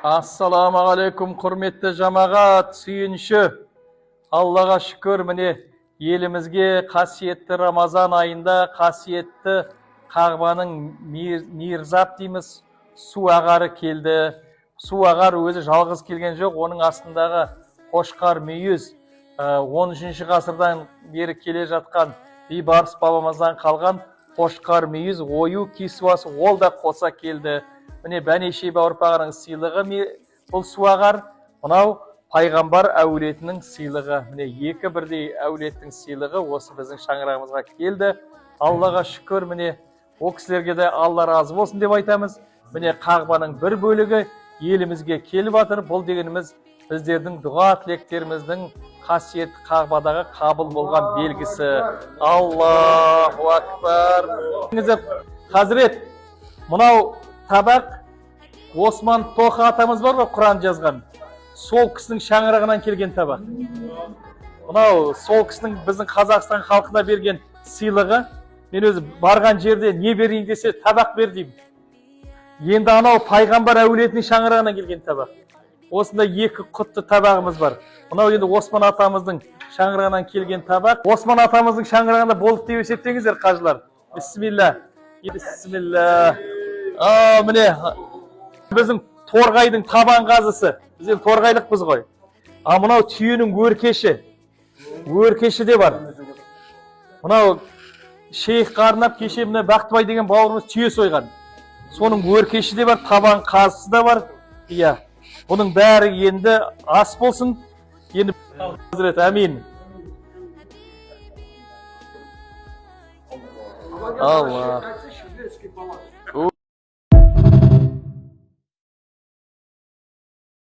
Ассаламағалейкум, құрметті жамағат, сүйінші. Аллаға шүкір, міне елімізге қасиетті Рамазан айында қасиетті Қағбаның мейірзап дейміз, су ағары келді. Су ағар өзі жалғыз келген жоқ, оның астындағы Қошқар мүйіз 13 ғасырдан бері келе жатқан бейбарыс бабамыздан қалған Қошқар мүйіз ою кисуасы ол да қоса келді. Міне Бәнешей бауырпағының сыйлығы бұл су ағар, мынау пайғамбар әулетінің сыйлығы. Міне екі бірдей әулеттің сыйлығы осы біздің шаңырағымызға келді. Аллаға шүкір, міне о кісілерге де Алла разы болсын деп айтамыз. Міне Қағбаның бір бөлігі елімізге келіп жатыр. Бұл дегеніміз біздердің дұға тілектеріміздің қасиетті Қағбадағы қабыл болған белгісі. Аллаху акбар. Хазірет, мынау табақ Осман Тоқа атамыз бар ғой, Құран жазған. Сол кісінің шаңырағынан келген табақ. Мынау сол кісінің біздің Қазақстан халқына берген сыйлығы. Мен өзі барған жерде не берейін десе табақ бер деймін. Енді анау пайғамбар әулетінің шаңырағынан келген табақ. Осында екі құтты табағымыз бар. Мынау енді Осман атамыздың шаңырағынан келген табақ. Осман атамыздың шаңырағында болды деп есептеңіздер, қажылар. Бисмилла. Бисмилла. Міне біздің торғайдың табан қазысы. Біз енді торғайлықпыз ғой. Мынау түйенің өркеші. Өркеші де бар. Мынау шейхқа арнап кеше міне Бақтыбай деген бауырымыз түйе сойған. Соның өркеші де бар, табан қазысы да бар. Иә. Бұның бәрі енді ас болсын. Енді Хазірет, әмин. Алла.